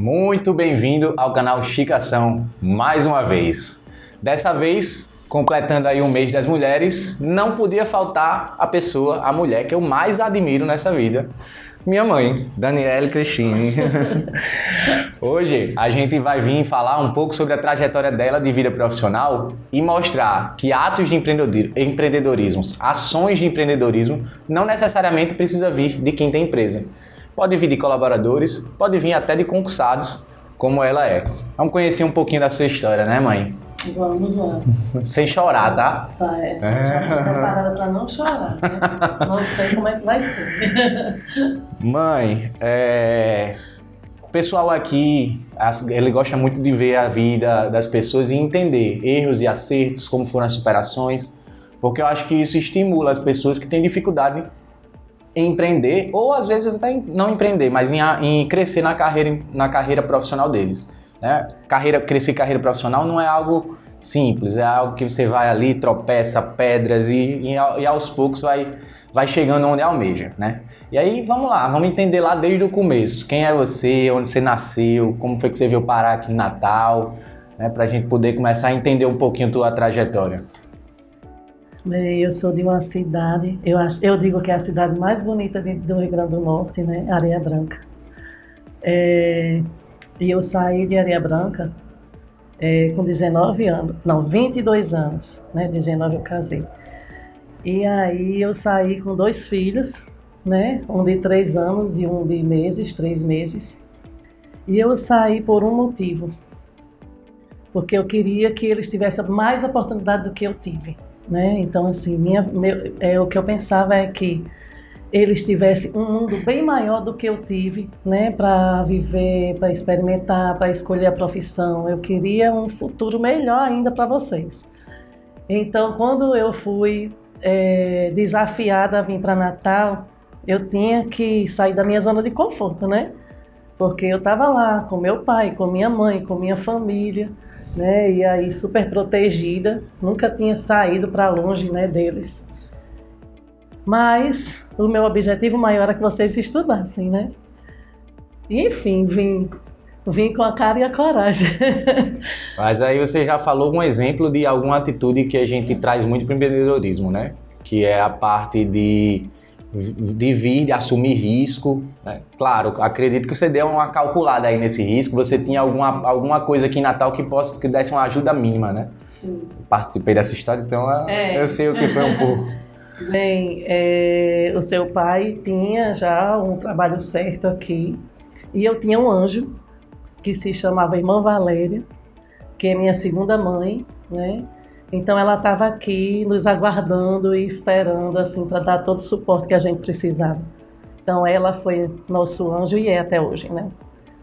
Muito bem-vindo ao canal Chicação, mais uma vez. Dessa vez, completando aí o mês das mulheres, não podia faltar a mulher que eu mais admiro nessa vida, minha mãe, Daniele Cristine. Hoje a gente vai vir falar um pouco sobre a trajetória dela de vida profissional e mostrar que atos de empreendedorismo, ações de empreendedorismo, não necessariamente precisa vir de quem tem empresa. Pode vir de colaboradores, pode vir até de concursados, como ela é. Vamos conhecer um pouquinho da sua história, né, mãe? Vamos lá. Sem chorar, tá? Tá, já tô preparada para não chorar, né? Não sei como é que vai ser. Mãe, o pessoal aqui, ele gosta muito de ver a vida das pessoas e entender erros e acertos, como foram as superações, porque eu acho que isso estimula as pessoas que têm dificuldade em empreender, ou às vezes até não empreender, mas em crescer na carreira profissional deles. Né? Crescer carreira profissional não é algo simples, é algo que você vai ali, tropeça, pedras e aos poucos vai chegando onde almeja, né? E aí vamos lá, vamos entender lá desde o começo. Quem é você, onde você nasceu, como foi que você veio parar aqui em Natal, né? Pra gente poder começar a entender um pouquinho a tua trajetória. Eu sou de uma cidade, eu digo que é a cidade mais bonita do Rio Grande do Norte, né? Areia Branca. E eu saí de Areia Branca com 22 anos, né? 19 eu casei. E aí eu saí com 2 filhos, né? Um de 3 anos e um de 3 meses. E eu saí por um motivo, porque eu queria que eles tivessem mais oportunidade do que eu tive. Né? Então, assim, o que eu pensava é que eles tivessem um mundo bem maior do que eu tive, né? Para viver, para experimentar, para escolher a profissão. Eu queria um futuro melhor ainda para vocês. Então, quando eu fui desafiada a vir para Natal, eu tinha que sair da minha zona de conforto, né? Porque eu estava lá com meu pai, com minha mãe, com minha família, né? E aí super protegida, nunca tinha saído para longe, né, deles. Mas o meu objetivo maior era que vocês estudassem, né? E, enfim, vim com a cara e a coragem. Mas aí você já falou um exemplo de alguma atitude que a gente traz muito para o empreendedorismo, né? Que é a parte de assumir risco, né? Claro, acredito que você deu uma calculada aí nesse risco, você tinha alguma coisa aqui em Natal que desse uma ajuda mínima, né? Sim. Participei dessa história, então eu sei o que foi um pouco. Bem, o seu pai tinha já um trabalho certo aqui, e eu tinha um anjo que se chamava Irmã Valéria, que é minha segunda mãe, né? Então ela estava aqui nos aguardando e esperando assim para dar todo o suporte que a gente precisava. Então ela foi nosso anjo e é até hoje, né?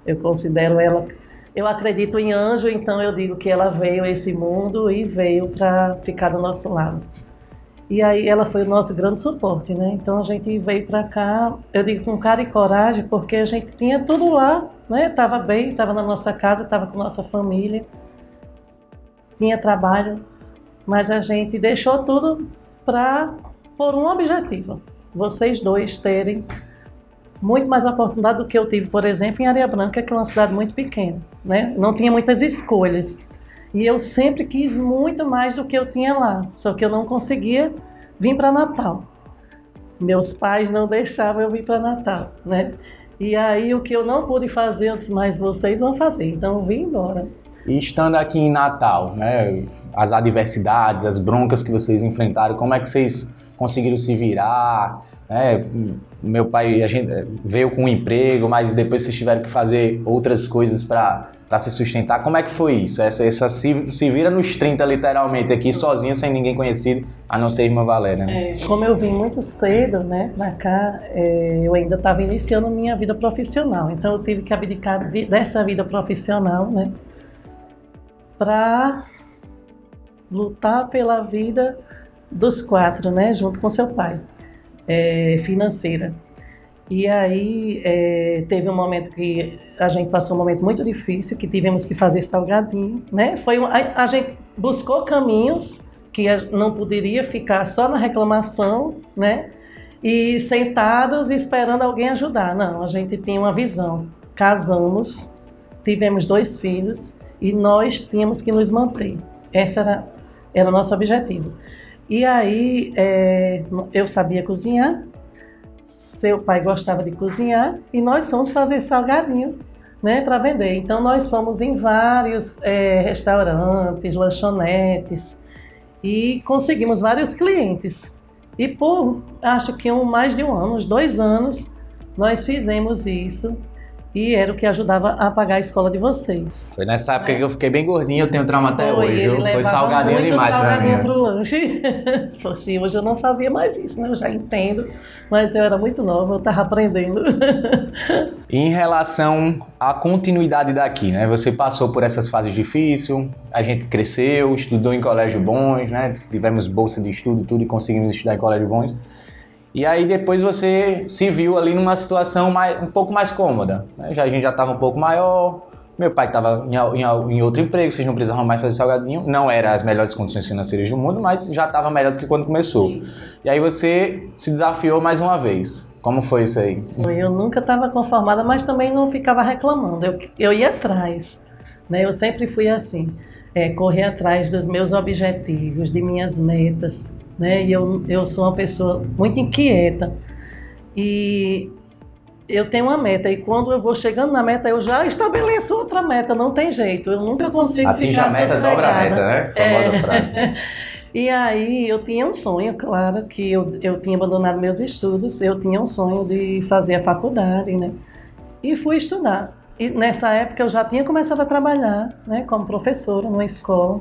Eu considero ela, eu acredito em anjo, então eu digo que ela veio a esse mundo e veio para ficar do nosso lado. E aí ela foi o nosso grande suporte, né? Então a gente veio para cá, eu digo com cara e coragem, porque a gente tinha tudo lá, né? Tava bem, tava na nossa casa, tava com nossa família, tinha trabalho. Mas a gente deixou tudo por um objetivo. Vocês dois terem muito mais oportunidade do que eu tive, por exemplo, em Areia Branca, que é uma cidade muito pequena, né? Não tinha muitas escolhas. E eu sempre quis muito mais do que eu tinha lá, só que eu não conseguia vir para Natal. Meus pais não deixavam eu vir para Natal, né? E aí o que eu não pude fazer, eu disse, mas vocês vão fazer, então eu vim embora. E estando aqui em Natal, né? As adversidades, as broncas que vocês enfrentaram, como é que vocês conseguiram se virar? Né? Meu pai, a gente veio com um emprego, mas depois vocês tiveram que fazer outras coisas para se sustentar. Como é que foi isso? Essa se vira nos 30 literalmente aqui, sozinha, sem ninguém conhecido, a não ser a Irmã Valéria. Né? Como eu vim muito cedo, né, para cá, eu ainda estava iniciando minha vida profissional. Então eu tive que abdicar dessa vida profissional, né, para lutar pela vida dos 4, né, junto com seu pai, financeira. E aí teve um momento que a gente passou um momento muito difícil, que tivemos que fazer salgadinho, né? A gente buscou caminhos que não poderia ficar só na reclamação, né? E sentados esperando alguém ajudar. Não, a gente tinha uma visão. Casamos, tivemos 2 filhos e nós tínhamos que nos manter. Esse era o nosso objetivo. E aí, eu sabia cozinhar, seu pai gostava de cozinhar e nós fomos fazer salgadinho, né, para vender. Então, nós fomos em vários restaurantes, lanchonetes e conseguimos vários clientes. E por, acho que mais de um ano, uns 2 anos, nós fizemos isso. E era o que ajudava a pagar a escola de vocês. Foi nessa época que eu fiquei bem gordinho, eu tenho trauma até hoje. Foi salgadinho demais pra mim. Pro lanche. Poxa, hoje eu não fazia mais isso, né? Eu já entendo, mas eu era muito nova, eu estava aprendendo. Em relação à continuidade daqui, né? Você passou por essas fases difíceis, a gente cresceu, estudou em colégios bons, né? Tivemos bolsa de estudo, tudo, e conseguimos estudar em colégios bons. E aí depois você se viu ali numa situação um pouco mais cômoda, né? A gente já estava um pouco maior, meu pai estava em outro emprego, vocês não precisavam mais fazer salgadinho, não eram as melhores condições financeiras do mundo, mas já estava melhor do que quando começou. Isso. E aí você se desafiou mais uma vez. Como foi isso aí? Eu nunca estava conformada, mas também não ficava reclamando, eu ia atrás, né? Eu sempre fui assim, correr atrás dos meus objetivos, de minhas metas. Né? E eu sou uma pessoa muito inquieta e eu tenho uma meta e quando eu vou chegando na meta eu já estabeleço outra meta, não tem jeito, eu nunca consigo Atinge ficar a meta, sossegada. dobra a meta, né? Famosa frase. E aí eu tinha um sonho, claro, que eu tinha abandonado meus estudos, eu tinha um sonho de fazer a faculdade, né? E fui estudar. E nessa época eu já tinha começado a trabalhar, né, como professora numa escola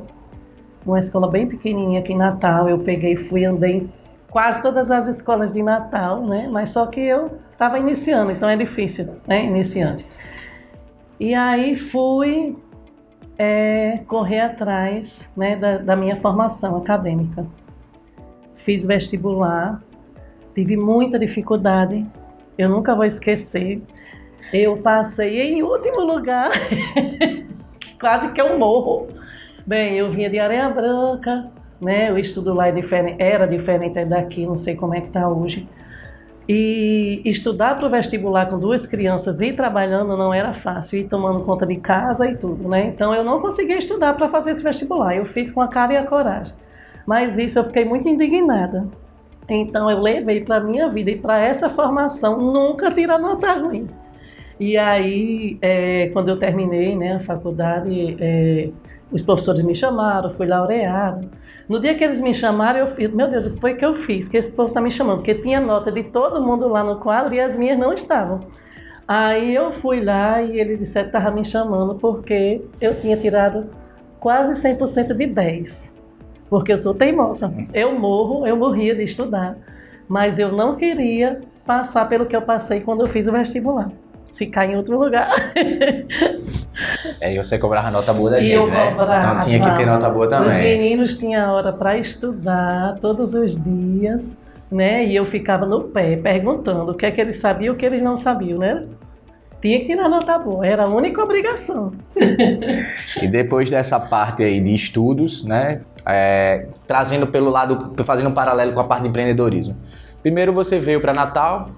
bem pequenininha aqui em Natal. Eu andei em quase todas as escolas de Natal, né? Mas só que eu estava iniciando, então é difícil, né? Iniciante. E aí fui correr atrás, né, da minha formação acadêmica. Fiz vestibular, tive muita dificuldade, eu nunca vou esquecer. Eu passei em último lugar, quase que eu morro. Bem, eu vinha de Areia Branca, né? O estudo lá era diferente daqui, não sei como é que está hoje. E estudar para o vestibular com 2 crianças e trabalhando não era fácil, e tomando conta de casa e tudo, né? Então eu não conseguia estudar para fazer esse vestibular, eu fiz com a cara e a coragem. Mas isso eu fiquei muito indignada. Então eu levei para a minha vida e para essa formação nunca tirar nota ruim. E aí, quando eu terminei, né, a faculdade, os professores me chamaram, fui laureada. No dia que eles me chamaram, eu fiz, meu Deus, o que foi que eu fiz? Que esse povo está me chamando? Porque tinha nota de todo mundo lá no quadro e as minhas não estavam. Aí eu fui lá e ele disse que estava me chamando porque eu tinha tirado quase 100% de 10. Porque eu sou teimosa. Eu morria de estudar. Mas eu não queria passar pelo que eu passei quando eu fiz o vestibular. Ficar em outro lugar. E você cobrava nota boa da gente, né? Então tinha que ter nota boa também. Os meninos tinham hora para estudar todos os dias, né? E eu ficava no pé perguntando o que é que eles sabiam e o que eles não sabiam, né? Tinha que tirar nota boa, era a única obrigação. E depois dessa parte aí de estudos, né? Trazendo pelo lado, fazendo um paralelo com a parte de empreendedorismo. Primeiro você veio para Natal,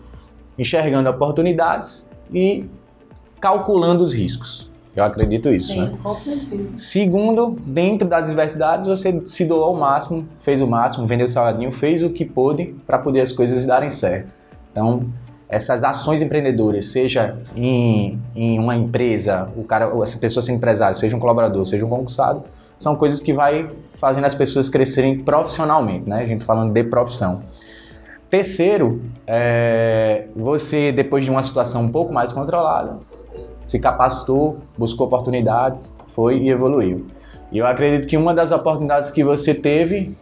enxergando oportunidades e calculando os riscos. Eu acredito isso, sim, né? Com certeza. Segundo, dentro das diversidades, você se doou ao máximo, fez o máximo, vendeu o salgadinho, fez o que pôde para poder as coisas darem certo. Então, essas ações empreendedoras, seja em uma empresa, essa pessoa ser empresário, seja um colaborador, seja um concursado, são coisas que vai fazendo as pessoas crescerem profissionalmente, né? A gente falando de profissão. Terceiro, você, depois de uma situação um pouco mais controlada, se capacitou, buscou oportunidades, foi e evoluiu. E eu acredito que uma das oportunidades que você teve,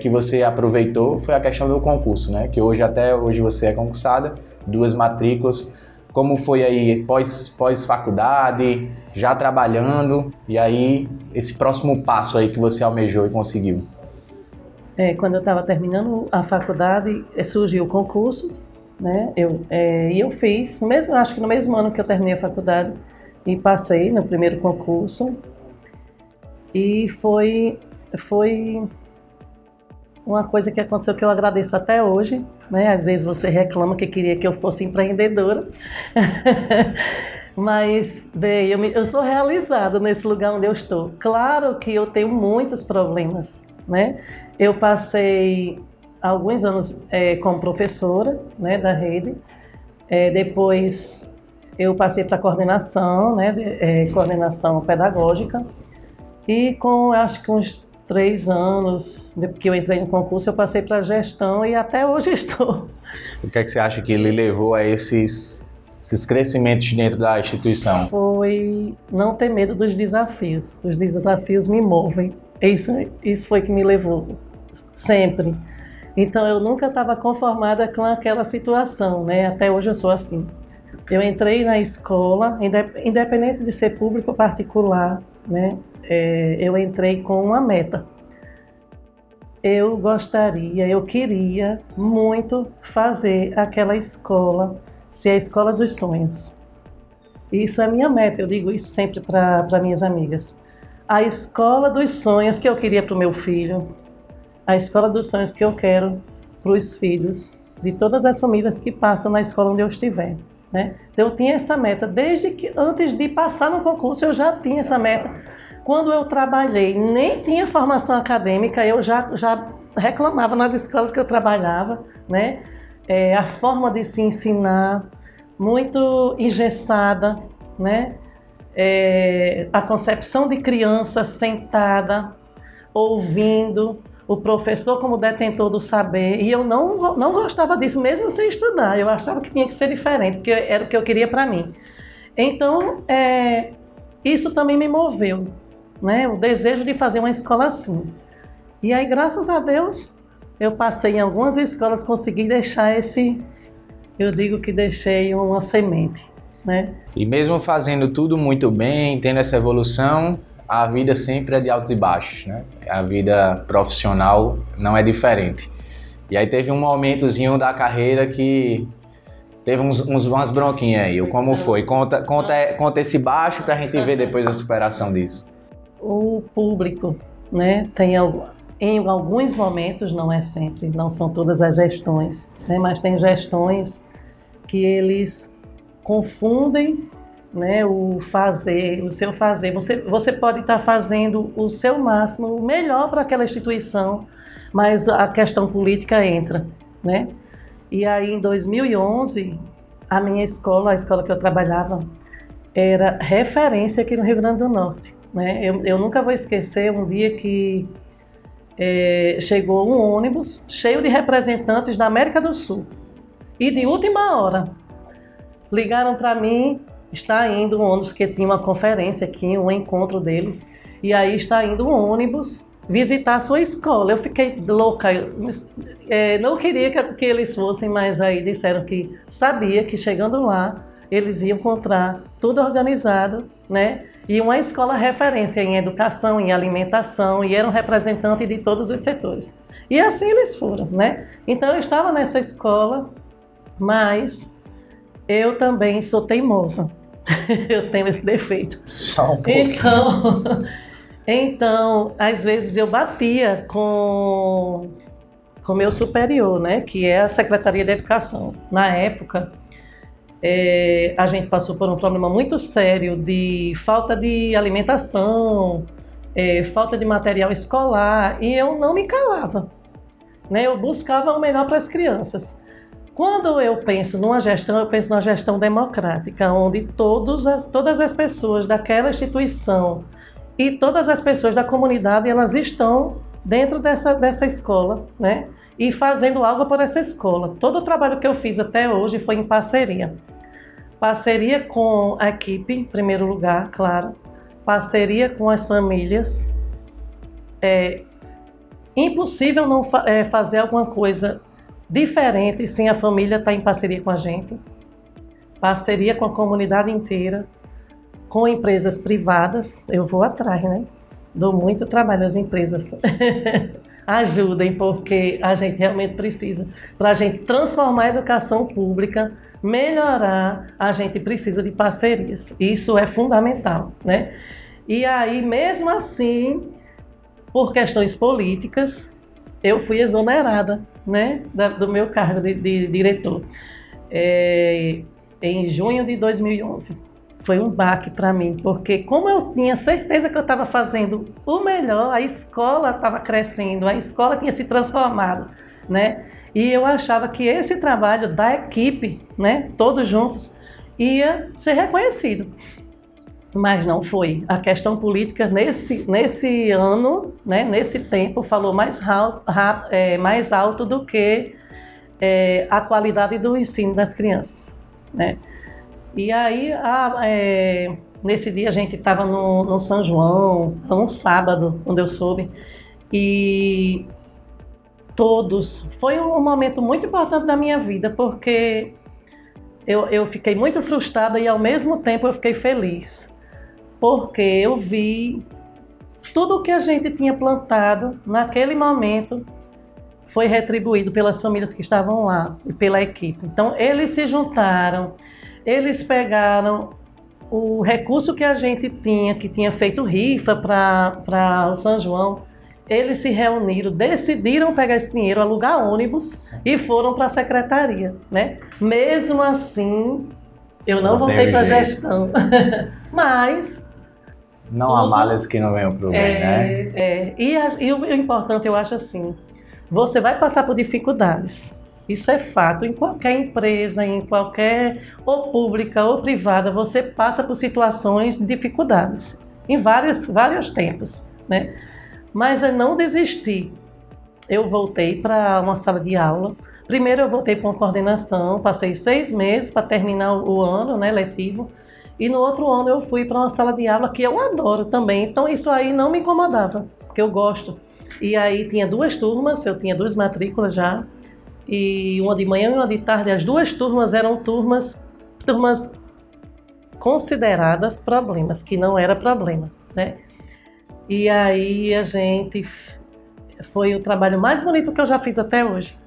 que você aproveitou, foi a questão do concurso, né? Que até hoje você é concursada, 2 matrículas. Como foi aí pós-faculdade, já trabalhando, e aí esse próximo passo aí que você almejou e conseguiu? Quando eu estava terminando a faculdade, surgiu o concurso, né? E eu fiz, acho que no mesmo ano que eu terminei a faculdade, e passei no primeiro concurso. E foi uma coisa que aconteceu que eu agradeço até hoje, né? Às vezes você reclama que queria que eu fosse empreendedora. Mas, bem, eu sou realizada nesse lugar onde eu estou. Claro que eu tenho muitos problemas, né? Eu passei alguns anos como professora, né, da rede. Depois eu passei para coordenação, né, coordenação pedagógica. E acho que uns 3 anos, depois que eu entrei no concurso, eu passei para gestão e até hoje estou. O que é que você acha que lhe levou a esses crescimentos dentro da instituição? Foi não ter medo dos desafios. Os desafios me movem. Isso foi que me levou, sempre. Então eu nunca estava conformada com aquela situação, né? Até hoje eu sou assim. Eu entrei na escola, independente de ser público ou particular, né? Eu entrei com uma meta. Eu queria muito fazer aquela escola ser a escola dos sonhos. Isso é minha meta, eu digo isso sempre para minhas amigas. A escola dos sonhos que eu queria para o meu filho, a escola dos sonhos que eu quero para os filhos de todas as famílias que passam na escola onde eu estiver, né? Então, eu tinha essa meta, antes de passar no concurso eu já tinha essa meta. Quando eu trabalhei, nem tinha formação acadêmica, eu já reclamava nas escolas que eu trabalhava, né? A forma de se ensinar, muito engessada, né? A concepção de criança sentada, ouvindo, o professor como detentor do saber, e eu não gostava disso, mesmo sem estudar. Eu achava que tinha que ser diferente, porque era o que eu queria para mim. Então, isso também me moveu, né? O desejo de fazer uma escola assim. E aí, graças a Deus, eu passei em algumas escolas, consegui deixar eu digo que deixei uma semente, né? E mesmo fazendo tudo muito bem, tendo essa evolução, a vida sempre é de altos e baixos, né? A vida profissional não é diferente. E aí teve um momentozinho da carreira que teve umas bronquinhas aí. Como foi? Conta esse baixo pra gente ver depois a superação disso. O público, né, em alguns momentos, não é sempre, não são todas as gestões, né, mas tem gestões que eles confundem, né, o seu fazer. Você pode estar fazendo o seu máximo, o melhor para aquela instituição, mas a questão política entra, né? E aí, em 2011, a minha escola, a escola que eu trabalhava, era referência aqui no Rio Grande do Norte, né? Eu nunca vou esquecer um dia que chegou um ônibus cheio de representantes da América do Sul. E de última hora, ligaram para mim, está indo um ônibus, que tinha uma conferência aqui, um encontro deles, e aí está indo um ônibus visitar a sua escola. Eu fiquei louca, não queria que eles fossem, mas aí disseram que sabia que chegando lá, eles iam encontrar tudo organizado, né? E uma escola referência em educação, em alimentação, e eram representantes de todos os setores. E assim eles foram, né? Então eu estava nessa escola, mas eu também sou teimosa. Eu tenho esse defeito. Só um pouco. Então, às vezes eu batia com o meu superior, né? Que é a Secretaria de Educação. Na época, a gente passou por um problema muito sério de falta de alimentação, falta de material escolar, e eu não me calava, né? Eu buscava o melhor para as crianças. Quando eu penso numa gestão, eu penso numa gestão democrática, onde todas as pessoas daquela instituição e todas as pessoas da comunidade, elas estão dentro dessa escola, né? E fazendo algo por essa escola. Todo o trabalho que eu fiz até hoje foi em parceria. Parceria com a equipe, em primeiro lugar, claro. Parceria com as famílias. É impossível não fazer alguma coisa diferente sem a família estar em parceria com a gente. Parceria com a comunidade inteira, com empresas privadas. Eu vou atrás, né? Dou muito trabalho às empresas. Ajudem, porque a gente realmente precisa. Para a gente transformar a educação pública, melhorar, a gente precisa de parcerias. Isso é fundamental, né? E aí, mesmo assim, por questões políticas, eu fui exonerada, né, do meu cargo de diretor, em junho de 2011. foi um baque para mim, porque como eu tinha certeza que eu estava fazendo o melhor, a escola estava crescendo, a escola tinha se transformado, né? E eu achava que esse trabalho da equipe, né, todos juntos, ia ser reconhecido. Mas não foi. A questão política nesse ano, né, nesse tempo, falou mais alto do que a qualidade do ensino das crianças, né? E aí, nesse dia a gente estava no São João, um sábado, quando eu soube, e foi um momento muito importante da minha vida, porque eu fiquei muito frustrada e ao mesmo tempo eu fiquei feliz, porque eu vi tudo o que a gente tinha plantado naquele momento foi retribuído pelas famílias que estavam lá e pela equipe. Então eles se juntaram, eles pegaram o recurso que a gente tinha, que tinha feito rifa para o São João, eles se reuniram, decidiram pegar esse dinheiro, alugar ônibus e foram para a secretaria, né? Mesmo assim, eu não voltei para a gestão, mas... Não há males que não venham pro bem, né? E o importante, eu acho assim, você vai passar por dificuldades. Isso é fato. Em qualquer empresa, ou pública ou privada, você passa por situações de dificuldades, em vários tempos, né? Mas eu não desisti. Eu voltei para uma sala de aula. Primeiro eu voltei para uma coordenação, passei 6 meses para terminar o ano, né, letivo. E no outro ano eu fui para uma sala de aula que eu adoro também. Então isso aí não me incomodava, porque eu gosto. E aí tinha 2 turmas, eu tinha 2 matrículas já. E uma de manhã e uma de tarde, as 2 turmas eram turmas consideradas problemas, que não era problema, né? E aí foi o trabalho mais bonito que eu já fiz até hoje,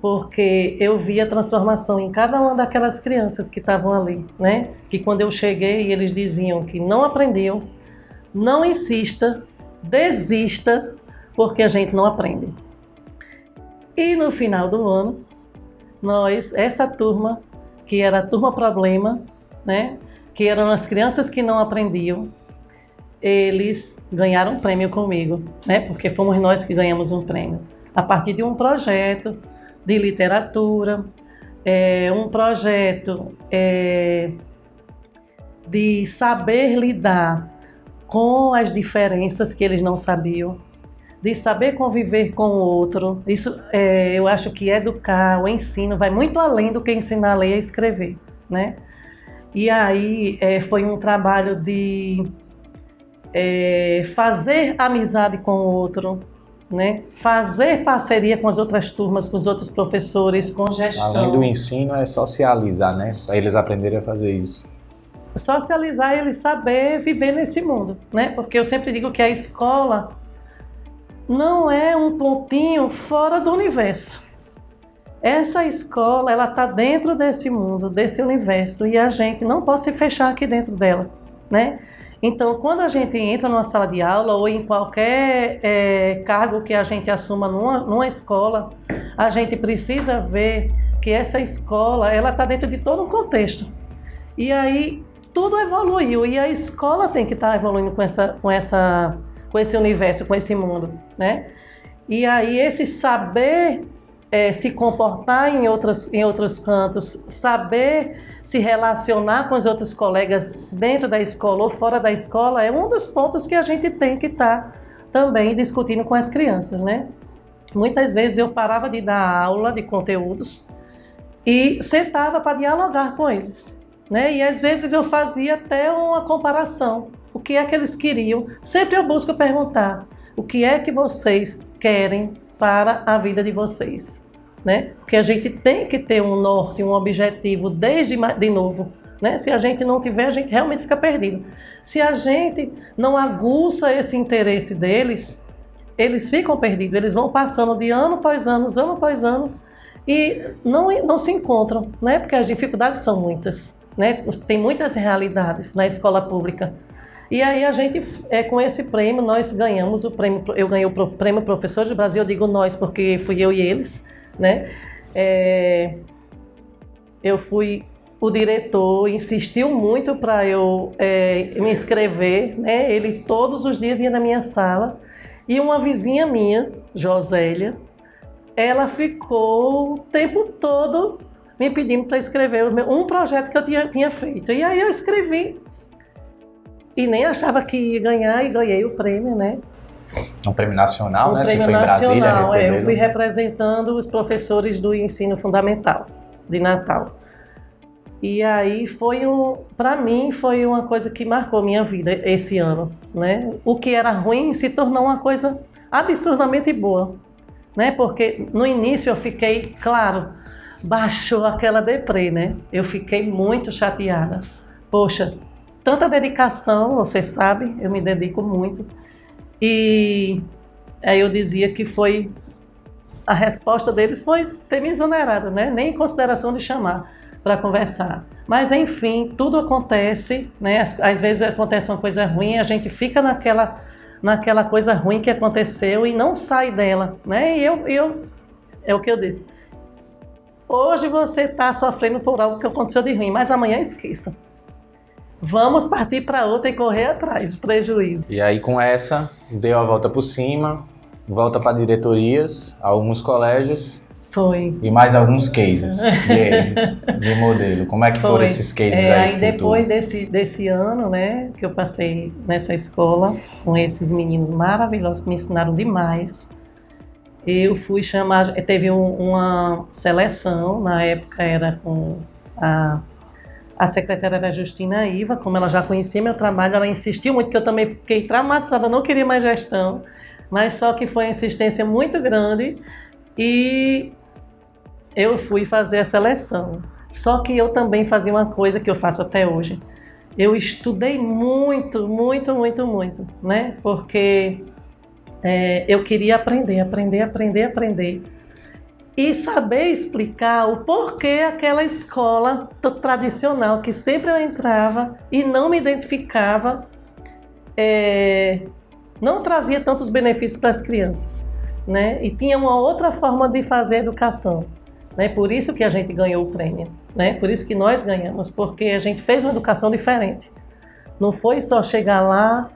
porque eu vi a transformação em cada uma daquelas crianças que estavam ali, né? Que quando eu cheguei, eles diziam que não aprendiam, não insista, desista, porque a gente não aprende. E no final do ano, essa turma, que era a turma problema, né, que eram as crianças que não aprendiam, eles ganharam um prêmio comigo, né, porque fomos nós que ganhamos um prêmio. A partir de um projeto de literatura, um projeto de saber lidar com as diferenças que eles não sabiam, de saber conviver com o outro. Isso, eu acho que educar, o ensino, vai muito além do que ensinar a ler e a escrever, né? E aí foi um trabalho de fazer amizade com o outro, né? Fazer parceria com as outras turmas, com os outros professores, com gestão. Além do ensino, é socializar, né? Para eles aprenderem a fazer isso. Socializar e eles saber viver nesse mundo, né? Porque eu sempre digo que a escola não é um pontinho fora do universo. Essa escola, ela está dentro desse mundo, desse universo, e a gente não pode se fechar aqui dentro dela, né? Então, quando a gente entra numa sala de aula ou em qualquer cargo que a gente assuma numa escola, a gente precisa ver que essa escola, ela está dentro de todo um contexto. E aí, tudo evoluiu, e a escola tem que estar evoluindo com esse universo, com esse mundo, né? E aí esse saber se comportar em outros cantos, saber se relacionar com os outros colegas dentro da escola ou fora da escola é um dos pontos que a gente tem que estar também discutindo com as crianças, né? Muitas vezes eu parava de dar aula de conteúdos e sentava para dialogar com eles, né? E às vezes eu fazia até uma comparação. O que é que eles queriam? Sempre eu busco perguntar, o que é que vocês querem para a vida de vocês, né? Porque a gente tem que ter um norte, um objetivo de novo, né? Se a gente não tiver, a gente realmente fica perdido. Se a gente não aguça esse interesse deles, eles ficam perdidos, eles vão passando de ano após ano e não se encontram, né? Porque as dificuldades são muitas, né? Tem muitas realidades na escola pública. E aí a gente, com esse prêmio, nós ganhamos o prêmio, eu ganhei o prêmio Professor do Brasil, eu digo nós porque fui eu e eles, né? Eu fui o diretor insistiu muito para eu me inscrever, né? Ele todos os dias ia na minha sala e uma vizinha minha, Josélia, ela ficou o tempo todo me pedindo para escrever um projeto que eu tinha feito. E aí eu escrevi e nem achava que ia ganhar e ganhei o prêmio, né? Um prêmio nacional, né? Prêmio Você foi em Brasília receber. Eu fui representando os professores do ensino fundamental de Natal. E aí para mim foi uma coisa que marcou minha vida esse ano, né? O que era ruim se tornou uma coisa absurdamente boa, né? Porque no início eu fiquei, claro, baixou aquela deprê, né? Eu fiquei muito chateada. Poxa, tanta dedicação, você sabe, eu me dedico muito. E aí eu dizia que a resposta deles foi ter me exonerado, né? Nem em consideração de chamar para conversar. Mas enfim, tudo acontece, né? Às vezes acontece uma coisa ruim, a gente fica naquela coisa ruim que aconteceu e não sai dela, né? E é o que eu digo. Hoje você está sofrendo por algo que aconteceu de ruim, mas amanhã esqueça. Vamos partir para outra e correr atrás do prejuízo. E aí com essa, deu a volta por cima, volta para diretorias, alguns colégios. Foi. E mais alguns cases de modelo. Como é que foram esses cases aí? Aí depois desse ano, né, que eu passei nessa escola, com esses meninos maravilhosos que me ensinaram demais, eu fui chamar, teve uma seleção, na época era com a secretária era Justina Iva, como ela já conhecia meu trabalho, ela insistiu muito, que eu também fiquei traumatizada, não queria mais gestão, mas só que foi uma insistência muito grande e eu fui fazer a seleção. Só que eu também fazia uma coisa que eu faço até hoje. Eu estudei muito, muito, muito, muito, né? Porque eu queria aprender. E saber explicar o porquê aquela escola tradicional, que sempre eu entrava e não me identificava, não trazia tantos benefícios para as crianças, né? E tinha uma outra forma de fazer educação, né? Por isso que a gente ganhou o prêmio, né? Por isso que nós ganhamos, porque a gente fez uma educação diferente. Não foi só chegar lá,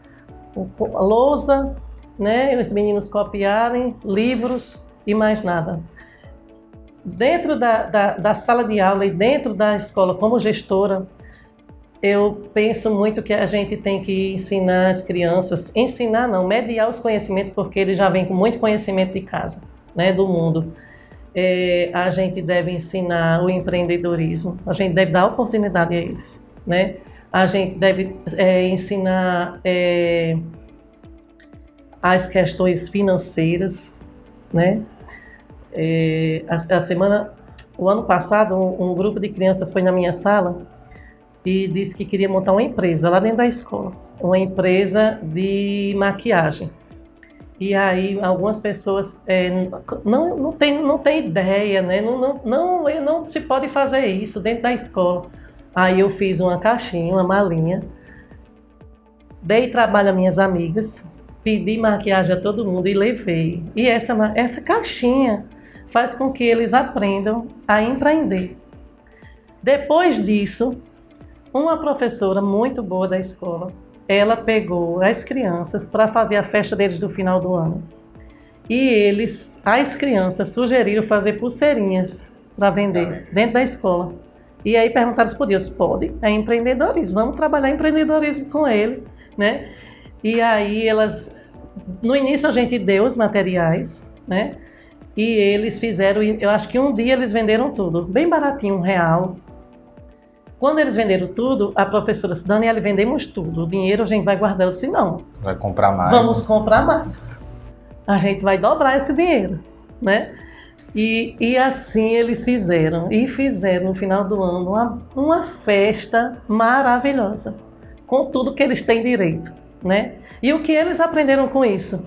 a lousa, né? Os meninos copiarem livros e mais nada. Dentro da sala de aula e dentro da escola, como gestora, eu penso muito que a gente tem que ensinar as crianças, mediar os conhecimentos, porque eles já vêm com muito conhecimento de casa, né, do mundo. A gente deve ensinar o empreendedorismo, a gente deve dar oportunidade a eles, né? A gente deve ensinar as questões financeiras, né? O ano passado, um grupo de crianças foi na minha sala e disse que queria montar uma empresa lá dentro da escola, uma empresa de maquiagem. E aí algumas pessoas não tem ideia, né? Não se pode fazer isso dentro da escola. Aí eu fiz uma caixinha, uma malinha, dei trabalho às minhas amigas, pedi maquiagem a todo mundo e levei. E essa caixinha faz com que eles aprendam a empreender. Depois disso, uma professora muito boa da escola, ela pegou as crianças para fazer a festa deles do final do ano. E as crianças sugeriram fazer pulseirinhas para vender dentro da escola. E aí perguntaram se podia. Pode, é empreendedorismo, vamos trabalhar empreendedorismo com ele, né? E aí no início a gente deu os materiais, né? E eles fizeram, eu acho que um dia eles venderam tudo, bem baratinho, R$1. Quando eles venderam tudo, a professora disse, Daniela, vendemos tudo, o dinheiro a gente vai guardar. Eu disse, não. Vai comprar mais. Vamos comprar mais. A gente vai dobrar esse dinheiro, né? E assim eles fizeram. E fizeram no final do ano uma festa maravilhosa, com tudo que eles têm direito, né? E o que eles aprenderam com isso?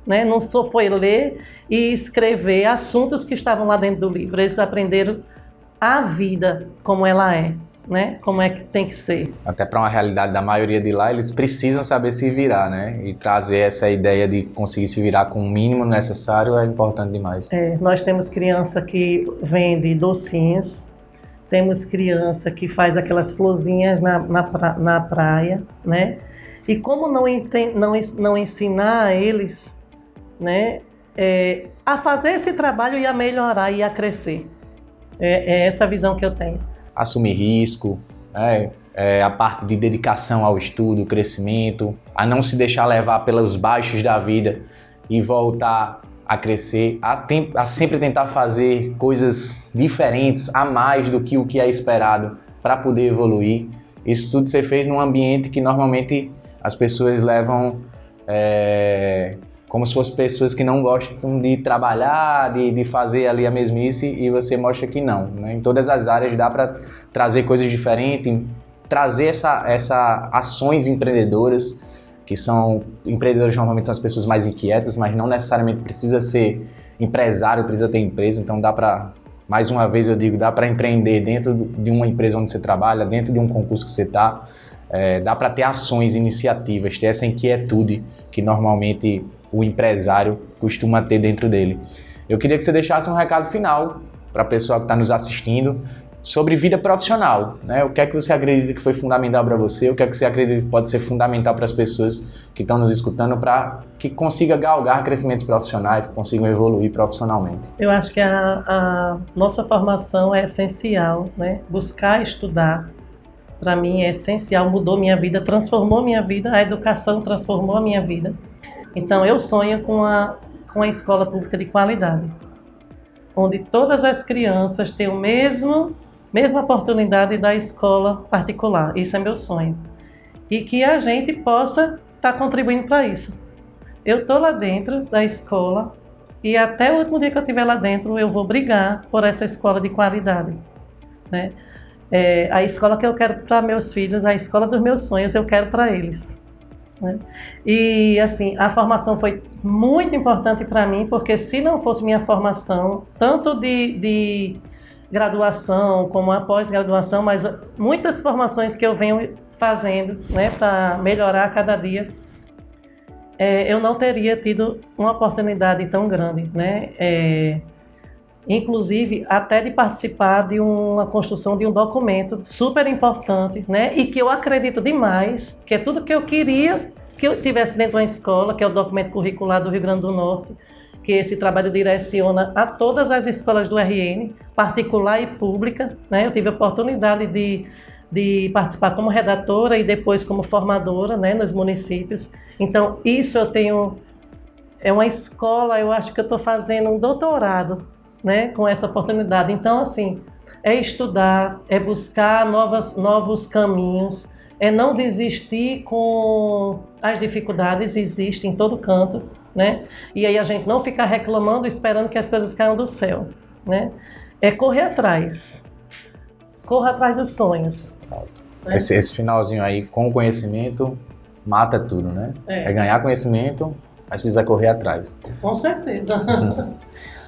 Né? Não só foi ler e escrever assuntos que estavam lá dentro do livro, eles aprenderam a vida como ela é, né? Como é que tem que ser. Até para uma realidade da maioria de lá, eles precisam saber se virar, né? E trazer essa ideia de conseguir se virar com o mínimo necessário é importante demais. Nós temos criança que vende docinhos, temos criança que faz aquelas florzinhas na praia, né? E como não ensinar a eles, né, a fazer esse trabalho e a melhorar e a crescer. É essa a visão que eu tenho. Assumir risco, a parte de dedicação ao estudo, crescimento, a não se deixar levar pelos baixos da vida e voltar a crescer, a sempre tentar fazer coisas diferentes, a mais do que o que é esperado para poder evoluir. Isso tudo você fez num ambiente que normalmente as pessoas levam como se fossem pessoas que não gostam de trabalhar, de fazer ali a mesmice, e você mostra que não, né? Em todas as áreas dá para trazer coisas diferentes, trazer essa ações empreendedoras, que são empreendedores normalmente são as pessoas mais inquietas, mas não necessariamente precisa ser empresário, precisa ter empresa, então dá para, mais uma vez eu digo, dá para empreender dentro de uma empresa onde você trabalha, dentro de um concurso que você está, dá para ter ações, iniciativas, ter essa inquietude que normalmente o empresário costuma ter dentro dele. Eu queria que você deixasse um recado final para a pessoa que está nos assistindo sobre vida profissional, né? O que é que você acredita que foi fundamental para você? O que é que você acredita que pode ser fundamental para as pessoas que estão nos escutando para que consiga galgar crescimentos profissionais, que consigam evoluir profissionalmente? Eu acho que a nossa formação é essencial, né? Buscar estudar, para mim é essencial, mudou minha vida, transformou minha vida, a educação transformou a minha vida. Então eu sonho com a escola pública de qualidade, onde todas as crianças têm mesma oportunidade da escola particular. Isso é meu sonho. E que a gente possa estar contribuindo para isso. Eu estou lá dentro da escola e até o último dia que eu estiver lá dentro eu vou brigar por essa escola de qualidade, né? A escola que eu quero para meus filhos, a escola dos meus sonhos, eu quero para eles, né? E assim, a formação foi muito importante para mim, porque se não fosse minha formação, tanto de graduação como a pós-graduação, mas muitas formações que eu venho fazendo, né, para melhorar a cada dia, eu não teria tido uma oportunidade tão grande, né? Inclusive até de participar de uma construção de um documento super importante, né? E que eu acredito demais, que é tudo que eu queria que eu tivesse dentro da escola, que é o documento curricular do Rio Grande do Norte, que esse trabalho direciona a todas as escolas do RN, particular e pública, né? Eu tive a oportunidade de participar como redatora e depois como formadora, né, nos municípios. Então, isso eu tenho... É uma escola, eu acho que eu estou fazendo um doutorado, né, com essa oportunidade. Então, assim, é estudar, é buscar novos caminhos, é não desistir com as dificuldades, existem em todo canto, né? E aí a gente não ficar reclamando, esperando que as coisas caiam do céu, né? É correr atrás. Corra atrás dos sonhos. Né? Esse finalzinho aí, com conhecimento, mata tudo, né? É ganhar conhecimento, mas precisa correr atrás. Com certeza.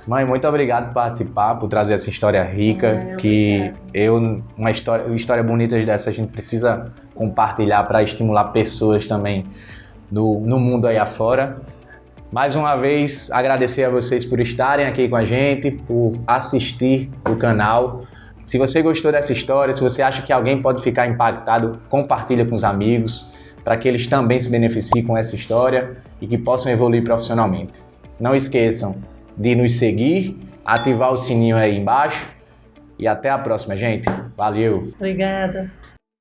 Mãe, muito obrigado por participar, por trazer essa história rica, uma história bonita dessa a gente precisa compartilhar para estimular pessoas também no mundo aí afora. Mais uma vez, agradecer a vocês por estarem aqui com a gente, por assistir o canal. Se você gostou dessa história, se você acha que alguém pode ficar impactado, compartilha com os amigos, para que eles também se beneficiem com essa história e que possam evoluir profissionalmente. Não esqueçam de nos seguir, ativar o sininho aí embaixo e até a próxima, gente. Valeu! Obrigada!